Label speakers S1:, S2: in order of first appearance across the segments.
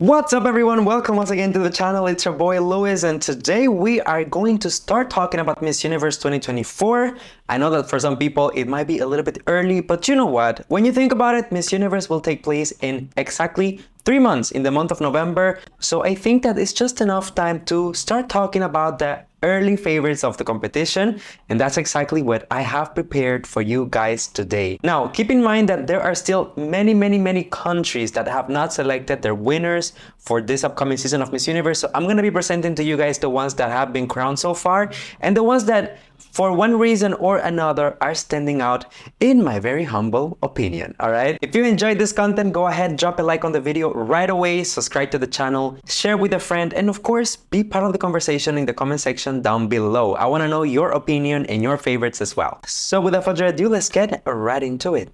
S1: What's up everyone, welcome once again to the channel. It's your boy Luis, and today we are going to start talking about Miss Universe 2024. I know that for some people it might be a little bit early, but you know what? When you think about it, Miss Universe will take place in exactly 3 months, in the month of November. So I think that it's just enough time to start talking about the early favorites of the competition, and that's exactly what I have prepared for you guys today. Now, keep in mind that there are still many countries that have not selected their winners for this upcoming season of Miss Universe. So I'm gonna be presenting to you guys the ones that have been crowned so far, and the ones that for one reason or another are standing out in my very humble opinion. All right, if you enjoyed this content, go ahead, drop a like on the video right away, subscribe to the channel, share with a friend, and of course be part of the conversation in the comment section down below. I want to know your opinion and your favorites as well. So without further ado, let's get right into it.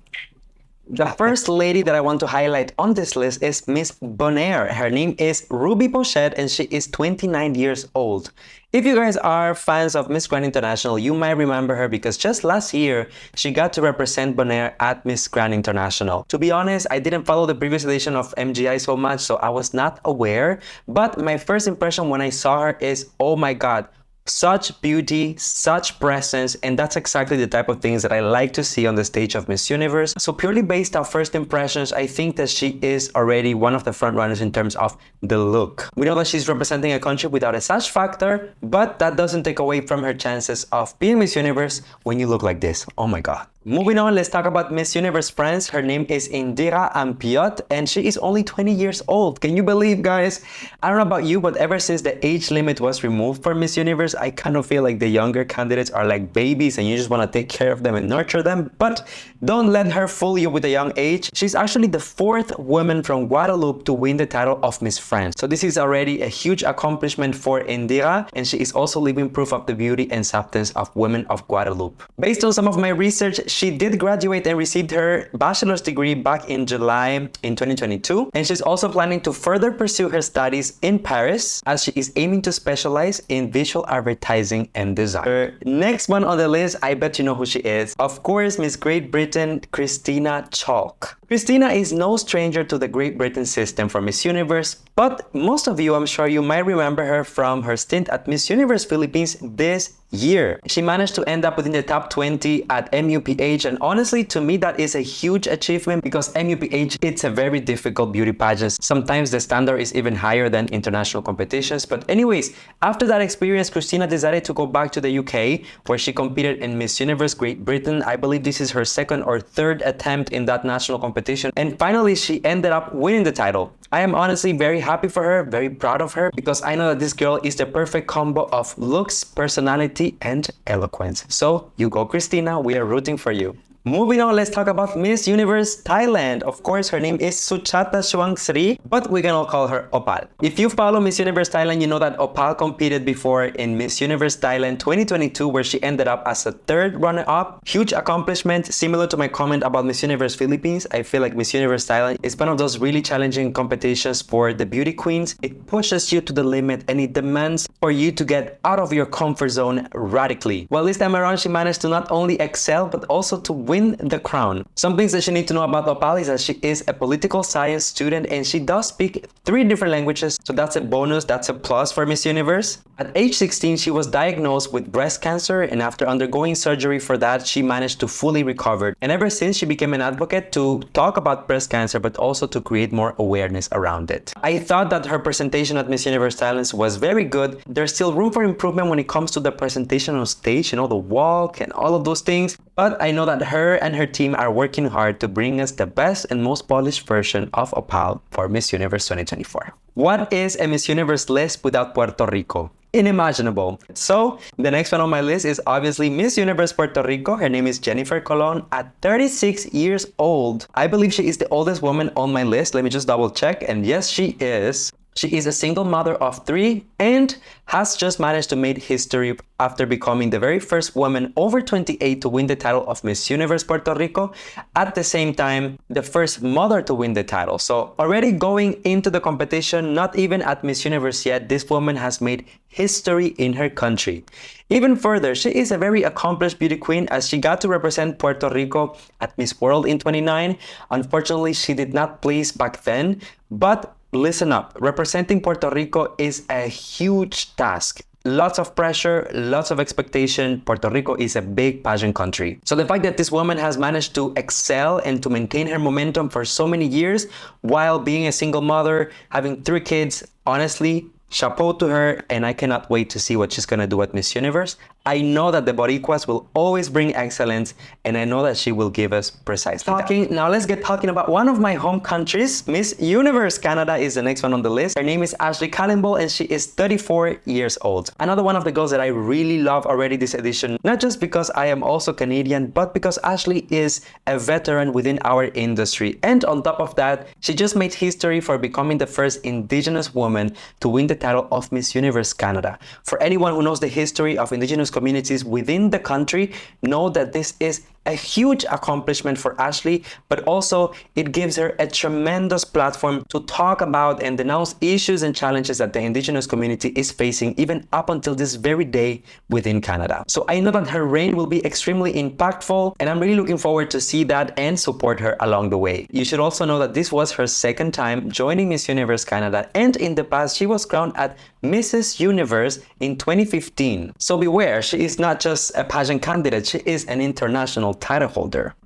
S1: The first lady that I want to highlight on this list is Miss Bonaire. Her name is Ruby Pochette and she is 29 years old. If you guys are fans of Miss Grand International, you might remember her because just last year, she got to represent Bonaire at Miss Grand International. To be honest, I didn't follow the previous edition of MGI so much, so I was not aware. But my first impression when I saw her is, oh my God, such beauty, such presence, and that's exactly the type of things that I like to see on the stage of Miss Universe. So purely based off first impressions, I think that she is already one of the front runners in terms of the look. We know that she's representing a country without a sash factor, but that doesn't take away from her chances of being Miss Universe when you look like this. Oh my God. Moving on, let's talk about Miss Universe France. Her name is Indira Ampiot and she is only 20 years old. Can you believe, guys? I don't know about you, but ever since the age limit was removed for Miss Universe, I kind of feel like the younger candidates are like babies and you just want to take care of them and nurture them. But don't let her fool you with a young age. She's actually the 4th woman from Guadeloupe to win the title of Miss France. So this is already a huge accomplishment for Indira, and she is also living proof of the beauty and substance of women of Guadeloupe. Based on some of my research, she did graduate and received her bachelor's degree back in July in 2022, and she's also planning to further pursue her studies in Paris as she is aiming to specialize in visual advertising and design. Her next one on the list, I bet you know who she is. Of course, Miss Great Britain, Christina Chalk. Christina is no stranger to the Great Britain system for Miss Universe, but most of you, I'm sure you might remember her from her stint at Miss Universe Philippines this year. She managed to end up within the top 20 at MUPH, and honestly, to me, that is a huge achievement because MUPH, it's a very difficult beauty pageant. Sometimes the standard is even higher than international competitions. But anyways, after that experience, Christina decided to go back to the UK where she competed in Miss Universe Great Britain. I believe this is her 2nd or 3rd attempt in that national competition. And finally, she ended up winning the title. I am honestly very happy for her, very proud of her, because I know that this girl is the perfect combo of looks, personality, and eloquence. So you go, Christina, we are rooting for you. Moving on, let's talk about Miss Universe Thailand. Of course, her name is Suchata Shuangsri, but we can all call her Opal. If you follow Miss Universe Thailand, you know that Opal competed before in Miss Universe Thailand 2022, where she ended up as a 3rd runner-up. Huge accomplishment, similar to my comment about Miss Universe Philippines. I feel like Miss Universe Thailand is one of those really challenging competitions for the beauty queens. It pushes you to the limit and it demands for you to get out of your comfort zone radically. Well, this time around, she managed to not only excel, but also to win the crown. Some things that you need to know about Opal is that she is a political science student and she does speak 3 different languages, so that's a bonus, that's a plus for Miss Universe. At age 16, she was diagnosed with breast cancer, and after undergoing surgery for that, she managed to fully recover. And ever since, she became an advocate to talk about breast cancer, but also to create more awareness around it. I thought that her presentation at Miss Universe Thailand was very good. There's still room for improvement when it comes to the presentation on stage, you know, the walk and all of those things. But I know that her and her team are working hard to bring us the best and most polished version of Opal for Miss Universe 2024. What is a Miss Universe list without Puerto Rico? Inimaginable. So the next one on my list is obviously Miss Universe Puerto Rico. Her name is Jennifer Colon at 36 years old. I believe she is the oldest woman on my list. Let me just double check. And yes, she is. She is a single mother of 3 and has just managed to make history after becoming the very first woman over 28 to win the title of Miss Universe Puerto Rico, at the same time the first mother to win the title. So already going into the competition, not even at Miss Universe yet, this woman has made history in her country. Even further, she is a very accomplished beauty queen as she got to represent Puerto Rico at Miss World in 2019. Unfortunately, she did not place back then, but listen up. Representing Puerto Rico is a huge task. Lots of pressure, lots of expectation. Puerto Rico is a big pageant country. So the fact that this woman has managed to excel and to maintain her momentum for so many years while being a single mother, having 3 kids, honestly, chapeau to her, and I cannot wait to see what she's gonna do at Miss Universe. I know that the Boricuas will always bring excellence, and I know that she will give us precisely that. Now let's get talking about one of my home countries. Miss Universe Canada is the next one on the list. Her name is Ashley Cannonball, and she is 34 years old. Another one of the girls that I really love already this edition, not just because I am also Canadian, but because Ashley is a veteran within our industry. And on top of that, she just made history for becoming the first Indigenous woman to win the title of Miss Universe Canada. For anyone who knows the history of Indigenous communities within the country, know that this is a huge accomplishment for Ashley, but also it gives her a tremendous platform to talk about and denounce issues and challenges that the Indigenous community is facing even up until this very day within Canada. So I know that her reign will be extremely impactful, and I'm really looking forward to see that and support her along the way. You should also know that this was her second time joining Miss Universe Canada, and in the past she was crowned at Mrs. Universe in 2015. So beware, she is not just a pageant candidate, she is an international title holder.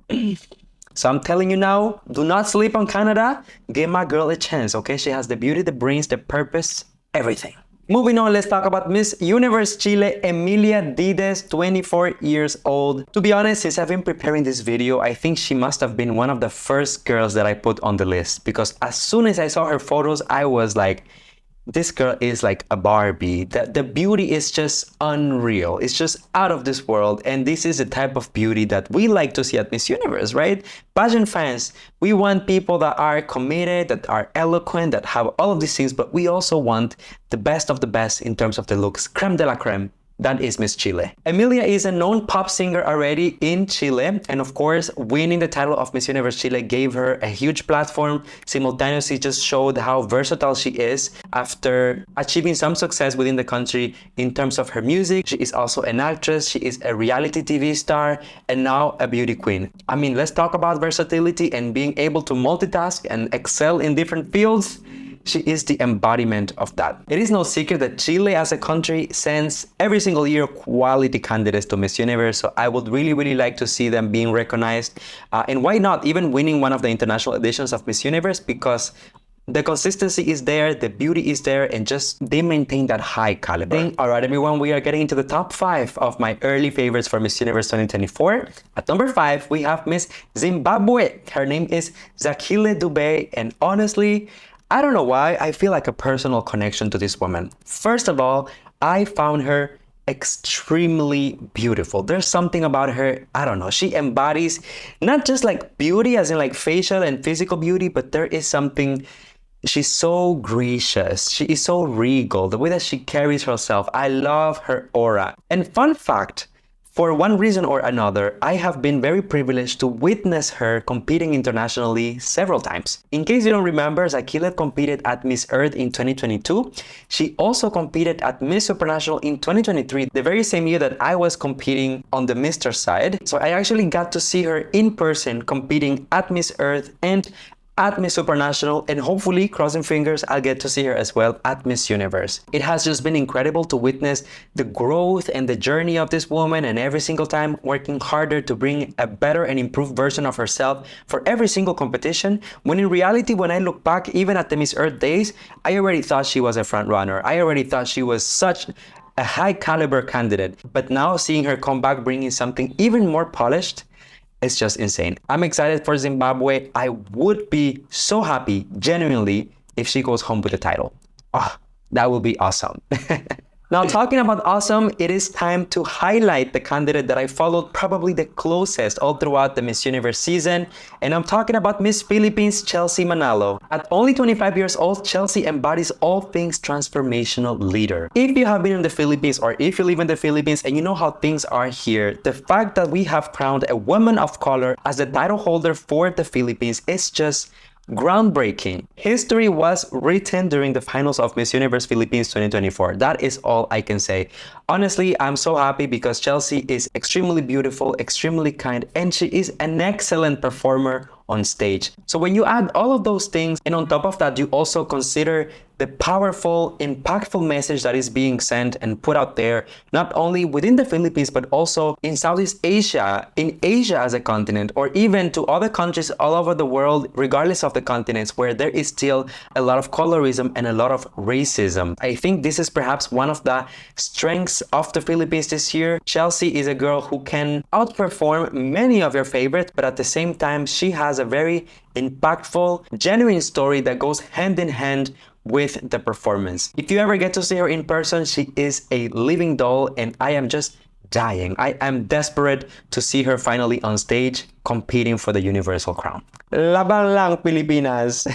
S1: So I'm telling you now, do not sleep on Canada. Give my girl a chance, okay? She has the beauty, the brains, the purpose, everything. Moving on, let's talk about Miss Universe Chile, Emilia Dides, 24 years old. To be honest, since I've been preparing this video, I think she must have been one of the first girls that I put on the list, because as soon as I saw her photos, I was like, this girl is like a Barbie. The beauty is just unreal. It's just out of this world. And this is the type of beauty that we like to see at Miss Universe, right? Pageant fans, we want people that are committed, that are eloquent, that have all of these things, but we also want the best of the best in terms of the looks. Creme de la creme. That is Miss Chile. Emilia is a known pop singer already in Chile, and of course, winning the title of Miss Universe Chile gave her a huge platform. Simultaneously just showed how versatile she is after achieving some success within the country in terms of her music. She is also an actress, she is a reality TV star, and now a beauty queen. I mean, let's talk about versatility and being able to multitask and excel in different fields. She is the embodiment of that. It is no secret that Chile as a country sends every single year quality candidates to Miss Universe, so I would really like to see them being recognized. And why not even winning one of the international editions of Miss Universe, because the consistency is there, the beauty is there, and just they maintain that high caliber. All right, everyone, we are getting into the top 5 of my early favorites for Miss Universe 2024. At number 5, we have Miss Zimbabwe. Her name is Zakile Dube, and honestly, I don't know why, I feel like a personal connection to this woman. First of all, I found her extremely beautiful. There's something about her, I don't know, she embodies not just like beauty as in like facial and physical beauty, but there is something, she's so gracious, she is so regal, the way that she carries herself. I love her aura. And fun fact, for one reason or another, I have been very privileged to witness her competing internationally several times. In case you don't remember, Zakile competed at Miss Earth in 2022. She also competed at Miss Supranational in 2023, the very same year that I was competing on the Mr. side. So I actually got to see her in person competing at Miss Earth and at Miss Supranational, and hopefully, crossing fingers, I'll get to see her as well at Miss Universe. It has just been incredible to witness the growth and the journey of this woman, and every single time working harder to bring a better and improved version of herself for every single competition, when in reality, when I look back, even at the Miss Earth days, I already thought she was a front runner. I already thought she was such a high caliber candidate. But now seeing her come back bringing something even more polished, it's just insane. I'm excited for Zimbabwe. I would be so happy, genuinely, if she goes home with the title. Oh, that would be awesome. Now, talking about awesome, it is time to highlight the candidate that I followed probably the closest all throughout the Miss Universe season, and I'm talking about Miss Philippines, Chelsea Manalo. At only 25 years old, Chelsea embodies all things transformational leader. If you have been in the Philippines, or if you live in the Philippines and you know how things are here, the fact that we have crowned a woman of color as the title holder for the Philippines is just groundbreaking. History was written during the finals of Miss Universe Philippines 2024. That is all I can say. Honestly, I'm so happy because Chelsea is extremely beautiful, extremely kind, and she is an excellent performer on stage. So when you add all of those things, and on top of that, you also consider the powerful, impactful message that is being sent and put out there, not only within the Philippines, but also in Southeast Asia, in Asia as a continent, or even to other countries all over the world, regardless of the continents, where there is still a lot of colorism and a lot of racism. I think this is perhaps one of the strengths of the Philippines this year. Chelsea is a girl who can outperform many of your favorites, but at the same time, she has a very impactful, genuine story that goes hand in hand with the performance. If you ever get to see her in person, she is a living doll, and I am just dying. I am desperate to see her finally on stage competing for the Universal Crown. Laban lang, Pilipinas!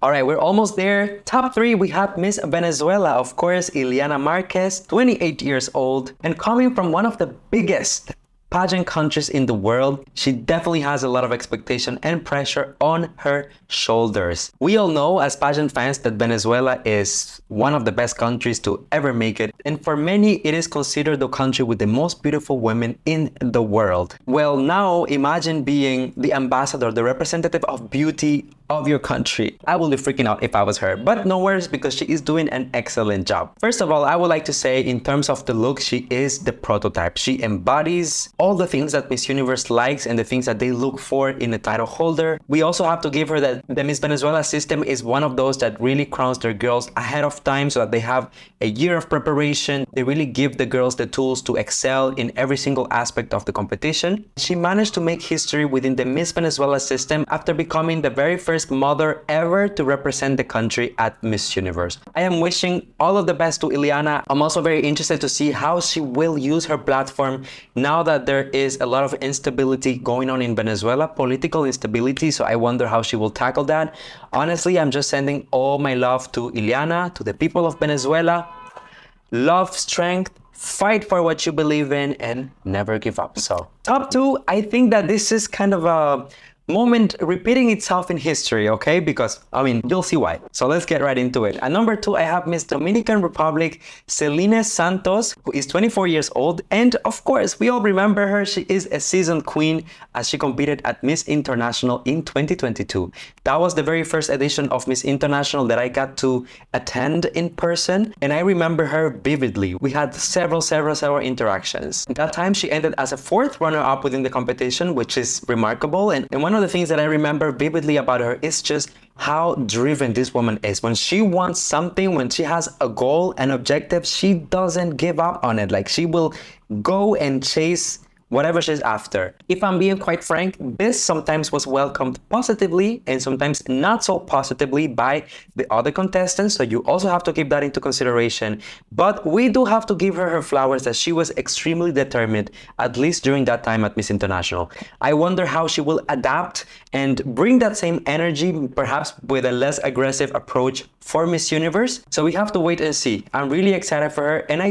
S1: Alright, we're almost there. Top 3, we have Miss Venezuela, of course, Ileana Marquez, 28 years old, and coming from one of the biggest pageant countries in the world, she definitely has a lot of expectation and pressure on her shoulders. We all know as pageant fans that Venezuela is one of the best countries to ever make it, and for many it is considered the country with the most beautiful women in the world. Well, now imagine being the ambassador, the representative of beauty of your country. I will be freaking out if I was her, but no worries because she is doing an excellent job. First of all, I would like to say in terms of the look, she is the prototype. She embodies all the things that Miss Universe likes and the things that they look for in a title holder. We also have to give her that the Miss Venezuela system is one of those that really crowns their girls ahead of time so that they have a year of preparation. They really give the girls the tools to excel in every single aspect of the competition. She managed to make history within the Miss Venezuela system after becoming the very first mother ever to represent the country at Miss Universe. I am wishing all of the best to Ileana. I'm also very interested to see how she will use her platform now that there is a lot of instability going on in Venezuela, political instability, so I wonder how she will tackle that. Honestly, I'm just sending all my love to Ileana, to the people of Venezuela. Love, strength, fight for what you believe in, and never give up. So, top 2, I think that this is kind of a moment repeating itself in history, okay? Because, I mean, you'll see why. So let's get right into it. At number 2, I have Miss Dominican Republic, Celine Santos, who is 24 years old. And of course, we all remember her. She is a seasoned queen as she competed at Miss International in 2022. That was the very first edition of Miss International that I got to attend in person. And I remember her vividly. We had several interactions. At that time, she ended as a 4th runner-up within the competition, which is remarkable. And one of the things that I remember vividly about her is just how driven this woman is. When she wants something, when she has a goal, an objective, she doesn't give up on it. Like, she will go and chase whatever she's after. If I'm being quite frank, this sometimes was welcomed positively and sometimes not so positively by the other contestants, so you also have to keep that into consideration. But we do have to give her flowers that she was extremely determined, at least during that time at Miss International. I wonder how she will adapt and bring that same energy, perhaps with a less aggressive approach for Miss Universe. So we have to wait and see. I'm really excited for her, and I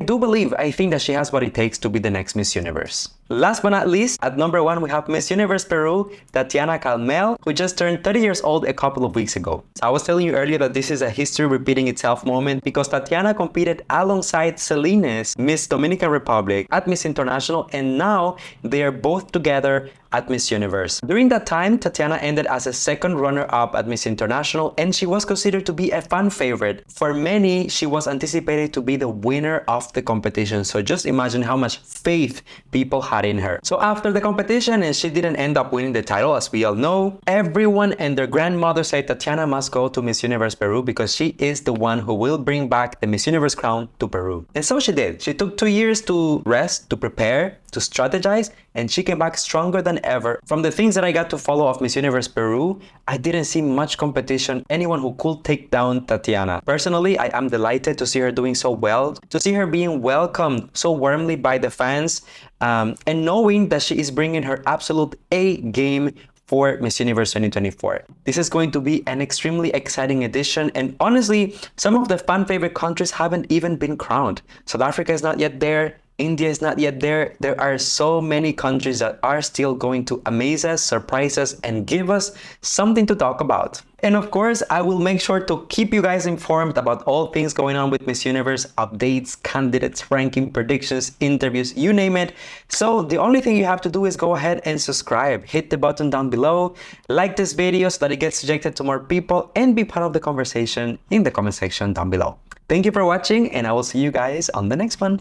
S1: think that she has what it takes to be the next Miss Universe. Last but not least, at number 1, we have Miss Universe Peru, Tatiana Calmel, who just turned 30 years old a couple of weeks ago. So I was telling you earlier that this is a history repeating itself moment because Tatiana competed alongside Selena's Miss Dominican Republic at Miss International, and now they are both together at Miss Universe. During that time, Tatiana ended as a 2nd runner-up at Miss International, and she was considered to be a fan favorite. For many, she was anticipated to be the winner of the competition, so just imagine how much faith people had in her. So after the competition, and she didn't end up winning the title, as we all know, everyone and their grandmother said Tatiana must go to Miss Universe Peru because she is the one who will bring back the Miss Universe crown to Peru. And so she did. She took 2 years to rest, to prepare, to strategize, and she came back stronger than ever. From the things that I got to follow of Miss Universe Peru, I didn't see much competition, anyone who could take down Tatiana. Personally, I am delighted to see her doing so well, to see her being welcomed so warmly by the fans, and knowing that she is bringing her absolute A game for Miss Universe 2024. This is going to be an extremely exciting edition, and honestly, some of the fan favorite countries haven't even been crowned. South Africa is not yet there, India is not yet there. There are so many countries that are still going to amaze us, surprise us, and give us something to talk about. And of course, I will make sure to keep you guys informed about all things going on with Miss Universe, updates, candidates, ranking, predictions, interviews, you name it. So the only thing you have to do is go ahead and subscribe. Hit the button down below, like this video so that it gets suggested to more people, and be part of the conversation in the comment section down below. Thank you for watching, and I will see you guys on the next one.